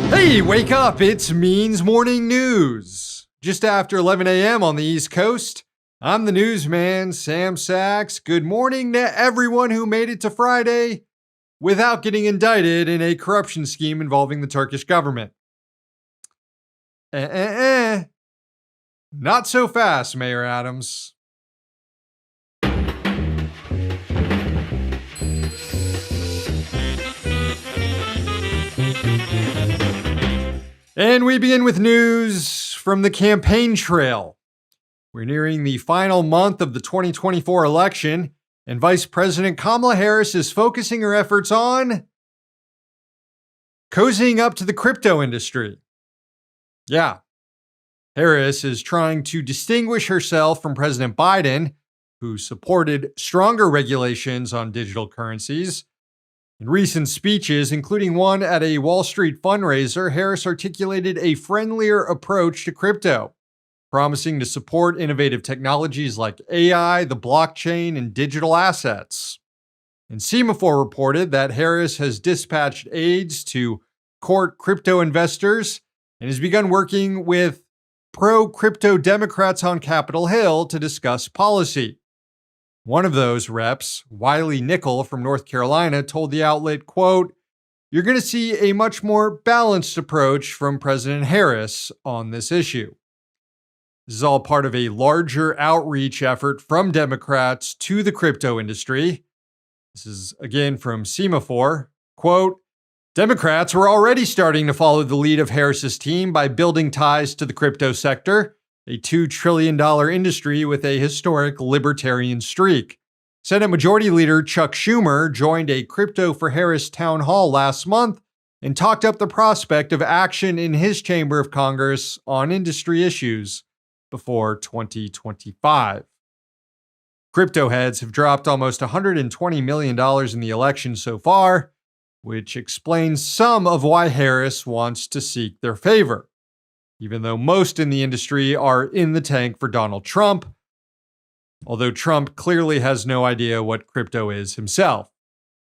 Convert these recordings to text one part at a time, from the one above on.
Hey, wake up, it's Means Morning News. Just after 11 a.m. on the East Coast, I'm the newsman, Sam Sachs. Good morning to everyone who made it to Friday without getting indicted in a corruption scheme involving the Turkish government. Not so fast, Mayor Adams. And we begin with news from the campaign trail. We're nearing the final month of the 2024 election, and Vice President Kamala Harris is focusing her efforts on cozying up to the crypto industry. Yeah, Harris is trying to distinguish herself from President Biden, who supported stronger regulations on digital currencies. In recent speeches, including one at a Wall Street fundraiser, Harris articulated a friendlier approach to crypto, promising to support innovative technologies like AI, the blockchain, and digital assets. And Semaphore reported that Harris has dispatched aides to court crypto investors and has begun working with pro-crypto Democrats on Capitol Hill to discuss policy. One of those reps, Wiley Nickel from North Carolina, told the outlet, quote, "You're going to see a much more balanced approach from President Harris on this issue." This is all part of a larger outreach effort from Democrats to the crypto industry. This is again from Semaphore, quote, "Democrats were already starting to follow the lead of Harris's team by building ties to the crypto sector, a $2 trillion industry with a historic libertarian streak. Senate Majority Leader Chuck Schumer joined a Crypto for Harris town hall last month and talked up the prospect of action in his chamber of Congress on industry issues before 2025. Crypto heads have dropped almost $120 million in the election so far, which explains some of why Harris wants to seek their favor. Even though most in the industry are in the tank for Donald Trump, although Trump clearly has no idea what crypto is himself.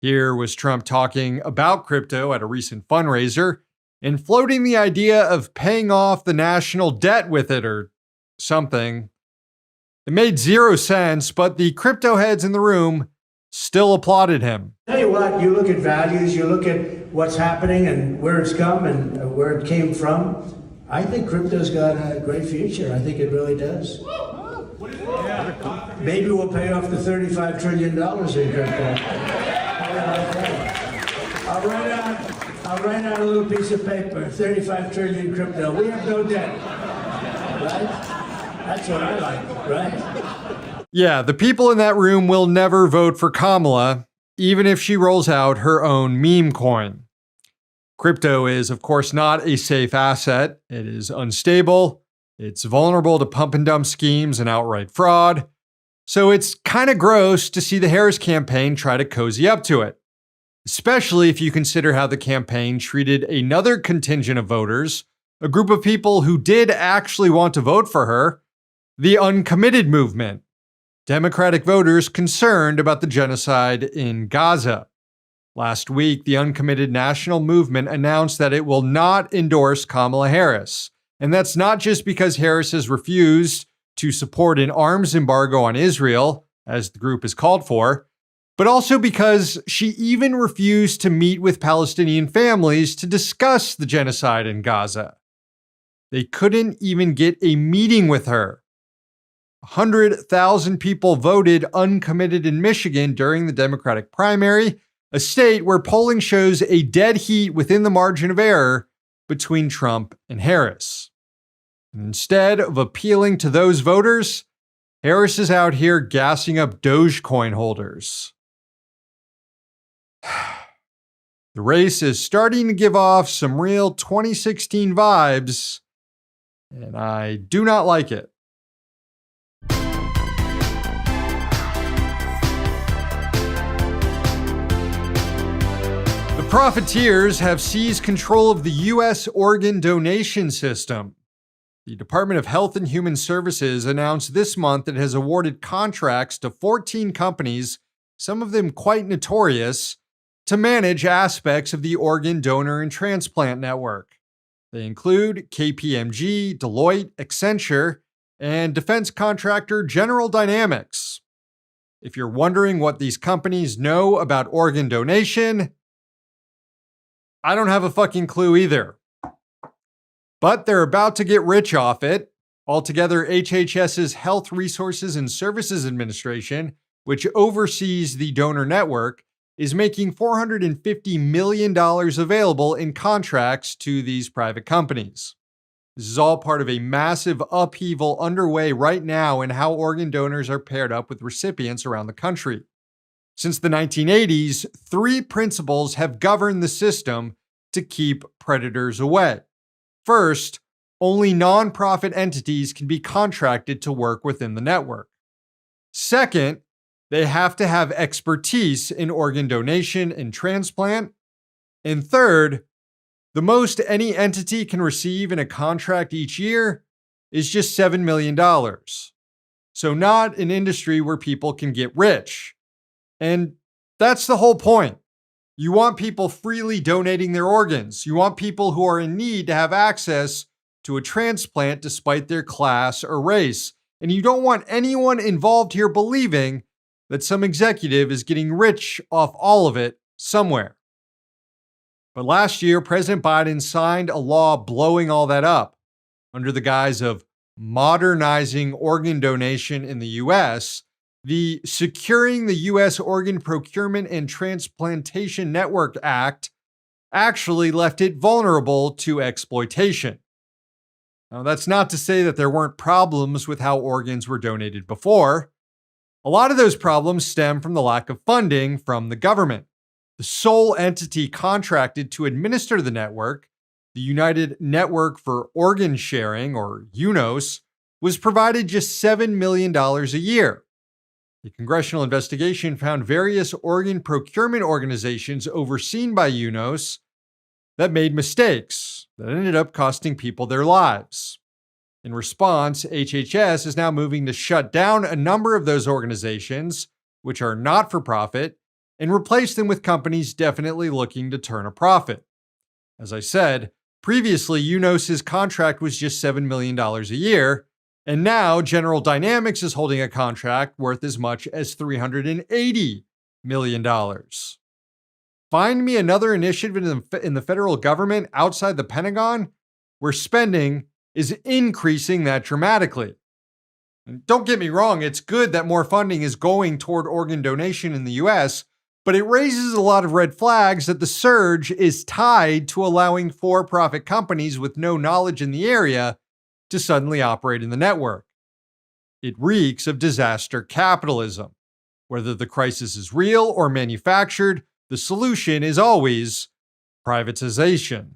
Here was Trump talking about crypto at a recent fundraiser and floating the idea of paying off the national debt with it or something. It made zero sense, but the crypto heads in the room still applauded him. Tell you what, you look at values, you look at what's happening and where it's come and where it came from. I think crypto's got a great future. I think it really does. Maybe we'll pay off the $35 trillion in crypto. I'll write out a little piece of paper, 35 trillion crypto. We have no debt, right? That's what I like, right? Yeah, the people in that room will never vote for Kamala, even if she rolls out her own meme coin. Crypto is, of course, not a safe asset. It is unstable. It's vulnerable to pump and dump schemes and outright fraud. So it's kind of gross to see the Harris campaign try to cozy up to it, especially if you consider how the campaign treated another contingent of voters, a group of people who did actually want to vote for her, the uncommitted movement, Democratic voters concerned about the genocide in Gaza. Last week, the uncommitted national movement announced that it will not endorse Kamala Harris. And that's not just because Harris has refused to support an arms embargo on Israel, as the group has called for, but also because she even refused to meet with Palestinian families to discuss the genocide in Gaza. They couldn't even get a meeting with her. 100,000 people voted uncommitted in Michigan during the Democratic primary, a state where polling shows a dead heat within the margin of error between Trump and Harris. And instead of appealing to those voters, Harris is out here gassing up Dogecoin holders. The race is starting to give off some real 2016 vibes, and I do not like it. The profiteers have seized control of the U.S. organ donation system. The Department of Health and Human Services announced this month it has awarded contracts to 14 companies, some of them quite notorious, to manage aspects of the organ donor and transplant network. They include KPMG, Deloitte, Accenture, and defense contractor General Dynamics. If you're wondering what these companies know about organ donation, I don't have a fucking clue either. But they're about to get rich off it. Altogether, HHS's Health Resources and Services Administration, which oversees the donor network, is making $450 million available in contracts to these private companies. This is all part of a massive upheaval underway right now in how organ donors are paired up with recipients around the country. Since the 1980s, 3 principles have governed the system to keep predators away. First, only nonprofit entities can be contracted to work within the network. Second, they have to have expertise in organ donation and transplant. And third, the most any entity can receive in a contract each year is just $7 million. So not an industry where people can get rich. And that's the whole point. You want people freely donating their organs. You want people who are in need to have access to a transplant despite their class or race. And you don't want anyone involved here believing that some executive is getting rich off all of it somewhere. But last year, President Biden signed a law blowing all that up under the guise of modernizing organ donation in the U.S. The Securing the U.S. Organ Procurement and Transplantation Network Act actually left it vulnerable to exploitation. Now, that's not to say that there weren't problems with how organs were donated before. A lot of those problems stem from the lack of funding from the government. The sole entity contracted to administer the network, the United Network for Organ Sharing, or UNOS, was provided just $7 million a year. The congressional investigation found various organ procurement organizations overseen by UNOS that made mistakes that ended up costing people their lives. In response, HHS is now moving to shut down a number of those organizations, which are not-for-profit, and replace them with companies definitely looking to turn a profit. As I said, previously UNOS's contract was just $7 million a year, and now General Dynamics is holding a contract worth as much as $380 million. Find me another initiative in the federal government outside the Pentagon where spending is increasing that dramatically. And don't get me wrong, it's good that more funding is going toward organ donation in the US, but it raises a lot of red flags that the surge is tied to allowing for-profit companies with no knowledge in the area to suddenly operate in the network. It reeks of disaster capitalism. Whether the crisis is real or manufactured, the solution is always privatization.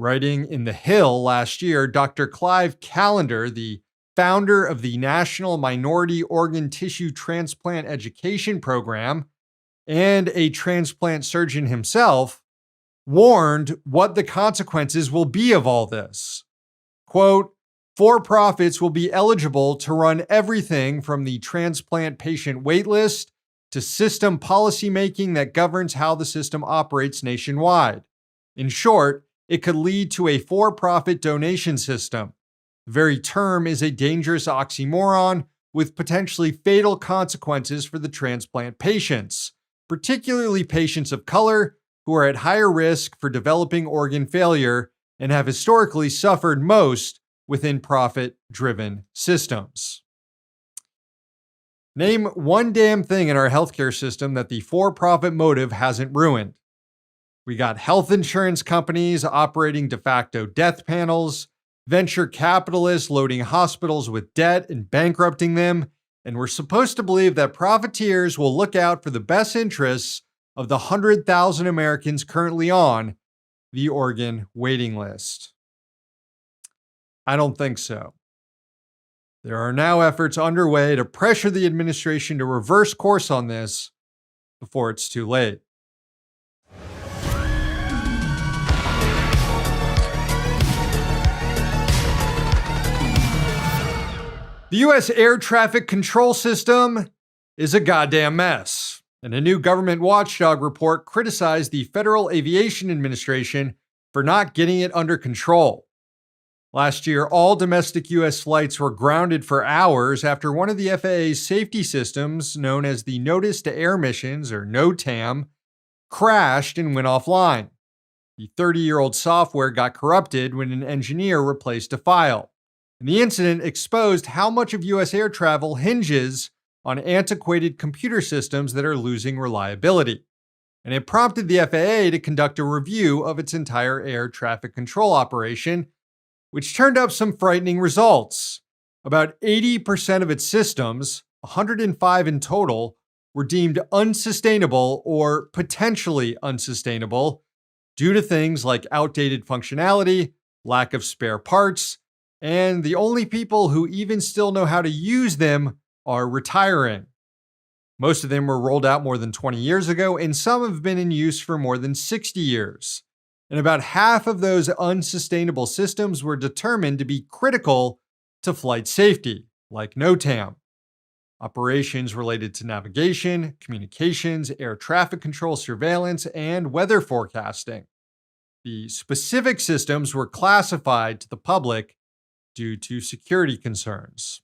Writing in The Hill last year, Dr. Clive Callender, the founder of the National Minority Organ Tissue Transplant Education Program and a transplant surgeon himself, warned what the consequences will be of all this. Quote, for-profits will be eligible to run everything from the transplant patient waitlist to system policymaking that governs how the system operates nationwide. In short, it could lead to a for-profit donation system. The very term is a dangerous oxymoron with potentially fatal consequences for the transplant patients, particularly patients of color who are at higher risk for developing organ failure and have historically suffered most within profit-driven systems. Name one damn thing in our healthcare system that the for-profit motive hasn't ruined. We got health insurance companies operating de facto death panels, venture capitalists loading hospitals with debt and bankrupting them, and we're supposed to believe that profiteers will look out for the best interests of the 100,000 Americans currently on the organ waiting list? I don't think so. There are now efforts underway to pressure the administration to reverse course on this before it's too late. The U.S. air traffic control system is a goddamn mess, and a new government watchdog report criticized the Federal Aviation Administration for not getting it under control. Last year, all domestic U.S. flights were grounded for hours after one of the FAA's safety systems, known as the Notice to Air Missions, or NOTAM, crashed and went offline. The 30-year-old software got corrupted when an engineer replaced a file. And the incident exposed how much of U.S. air travel hinges on antiquated computer systems that are losing reliability. And it prompted the FAA to conduct a review of its entire air traffic control operation, which turned up some frightening results. About 80% of its systems, 105 in total, were deemed unsustainable or potentially unsustainable due to things like outdated functionality, lack of spare parts, and the only people who even still know how to use them are retiring. Most of them were rolled out more than 20 years ago, and some have been in use for more than 60 years. And about half of those unsustainable systems were determined to be critical to flight safety, like NOTAM. Operations related to navigation, communications, air traffic control, surveillance, and weather forecasting. The specific systems were classified to the public due to security concerns.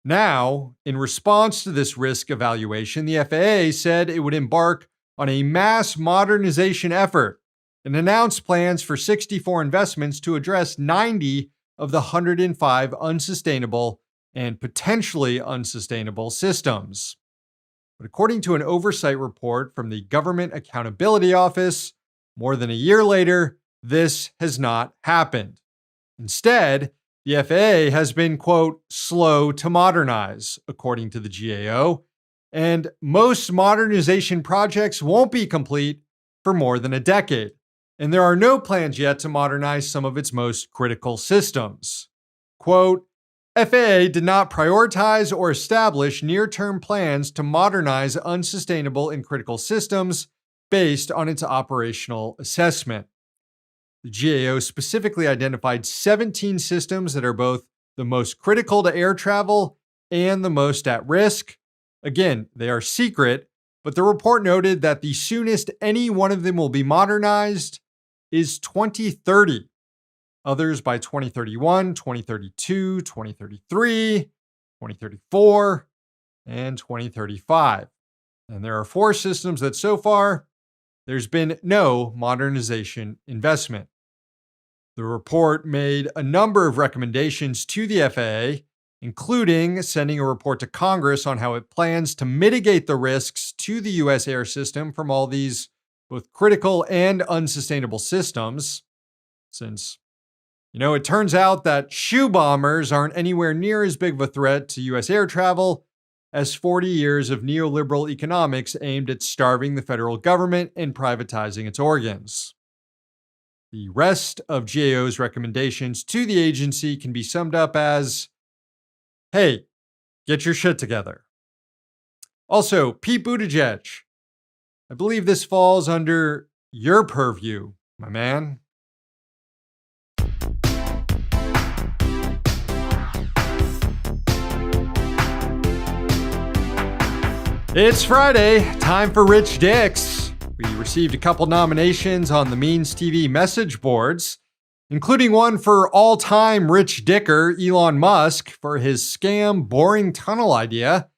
Now, in response to this risk evaluation, the FAA said it would embark on a mass modernization effort and announced plans for 64 investments to address 90 of the 105 unsustainable and potentially unsustainable systems. But according to an oversight report from the Government Accountability Office, more than a year later, this has not happened. Instead, the FAA has been, quote, slow to modernize, according to the GAO, and most modernization projects won't be complete for more than a decade. And there are no plans yet to modernize some of its most critical systems. Quote, FAA did not prioritize or establish near-term plans to modernize unsustainable and critical systems based on its operational assessment. The GAO specifically identified 17 systems that are both the most critical to air travel and the most at risk. Again, they are secret, but the report noted that the soonest any one of them will be modernized is 2030. Others by 2031, 2032, 2033, 2034, and 2035. And there are 4 systems that so far, there's been no modernization investment. The report made a number of recommendations to the FAA, including sending a report to Congress on how it plans to mitigate the risks to the U.S. air system from all these both critical and unsustainable systems. Since, it turns out that shoe bombers aren't anywhere near as big of a threat to U.S. air travel as 40 years of neoliberal economics aimed at starving the federal government and privatizing its organs. The rest of GAO's recommendations to the agency can be summed up as, hey, get your shit together. Also, Pete Buttigieg. I believe this falls under your purview, my man. It's Friday, time for Rich Dicks. We received a couple nominations on the Means TV message boards, including one for all-time rich dicker Elon Musk for his scam boring tunnel idea,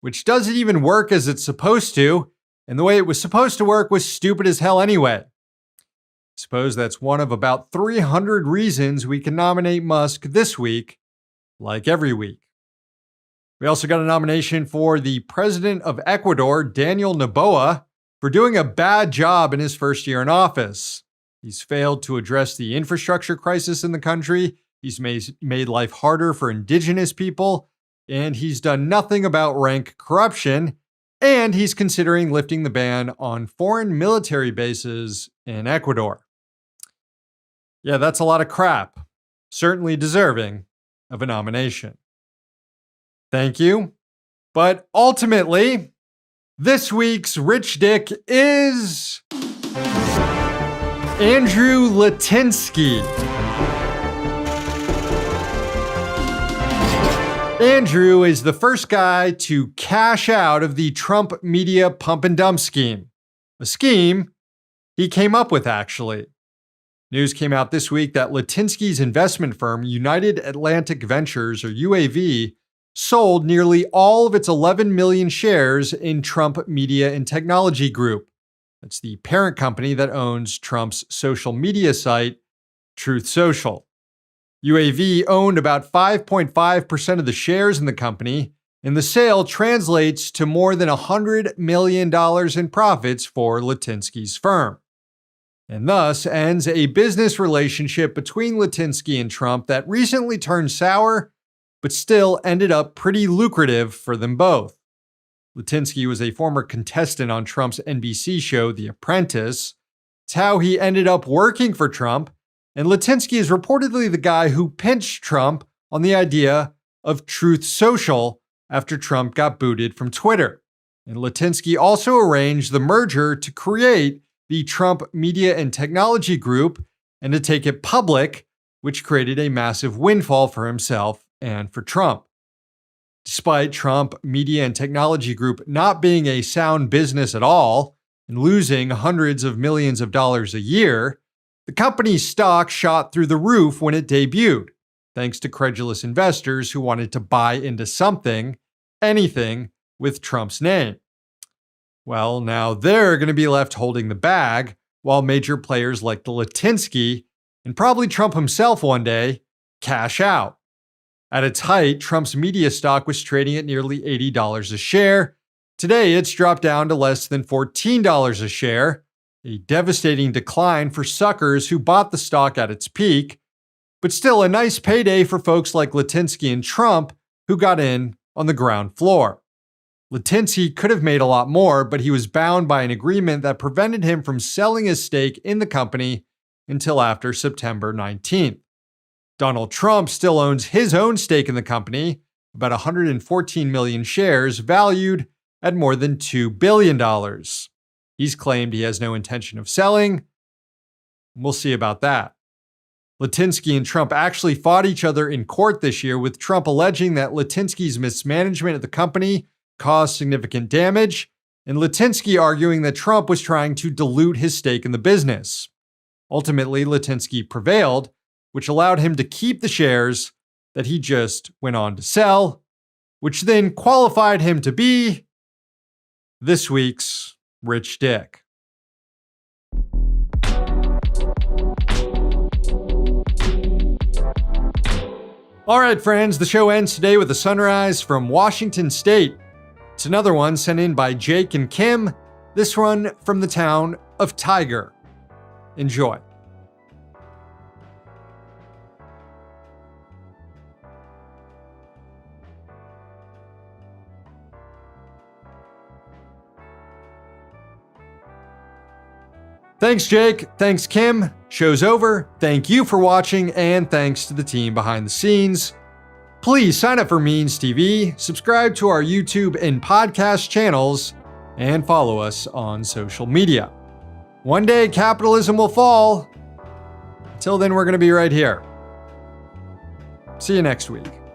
which doesn't even work as it's supposed to, and the way it was supposed to work was stupid as hell anyway. I suppose that's one of about 300 reasons we can nominate Musk this week, like every week. We also got a nomination for the president of Ecuador, Daniel Noboa, for doing a bad job in his first year in office. He's failed to address the infrastructure crisis in the country, he's made life harder for indigenous people, and he's done nothing about rank corruption, And he's considering lifting the ban on foreign military bases in Ecuador. Yeah, that's a lot of crap. Certainly deserving of a nomination. Thank you. But ultimately, this week's Rich Dick is Andrew Litinsky. Andrew is the first guy to cash out of the Trump media pump and dump scheme. A scheme he came up with, actually. News came out this week that Litinsky's investment firm, United Atlantic Ventures, or UAV, sold nearly all of its 11 million shares in Trump Media and Technology Group. That's the parent company that owns Trump's social media site, Truth Social. UAV owned about 5.5% of the shares in the company, and the sale translates to more than $100 million in profits for Litinsky's firm, and thus ends a business relationship between Litinsky and Trump that recently turned sour, but still ended up pretty lucrative for them both. Litinsky was a former contestant on Trump's NBC show, The Apprentice. It's how he ended up working for Trump, and Litinsky is reportedly the guy who pinched Trump on the idea of Truth Social after Trump got booted from Twitter. And Litinsky also arranged the merger to create the Trump Media and Technology Group and to take it public, which created a massive windfall for himself and for Trump. Despite Trump Media and Technology Group not being a sound business at all and losing hundreds of millions of dollars a year, the company's stock shot through the roof when it debuted, thanks to credulous investors who wanted to buy into something, anything, with Trump's name. Well, now they're going to be left holding the bag, while major players like the Litinsky, and probably Trump himself one day, cash out. At its height, Trump's media stock was trading at nearly $80 a share. Today, it's dropped down to less than $14 a share, a devastating decline for suckers who bought the stock at its peak, but still a nice payday for folks like Litinsky and Trump who got in on the ground floor. Litinsky could have made a lot more, but he was bound by an agreement that prevented him from selling his stake in the company until after September 19th. Donald Trump still owns his own stake in the company, about 114 million shares valued at more than $2 billion. He's claimed he has no intention of selling. We'll see about that. Litinsky and Trump actually fought each other in court this year, with Trump alleging that Litinsky's mismanagement of the company caused significant damage, and Litinsky arguing that Trump was trying to dilute his stake in the business. Ultimately, Litinsky prevailed, which allowed him to keep the shares that he just went on to sell, which then qualified him to be this week's Rich Dick. All right, friends, the show ends today with a sunrise from Washington State. It's another one sent in by Jake and Kim, this one from the town of Tiger. Enjoy. Thanks, Jake. Thanks, Kim. Show's over. Thank you for watching, and thanks to the team behind the scenes. Please sign up for Means TV, subscribe to our YouTube and podcast channels, and follow us on social media. One day, capitalism will fall. Until then, we're going to be right here. See you next week.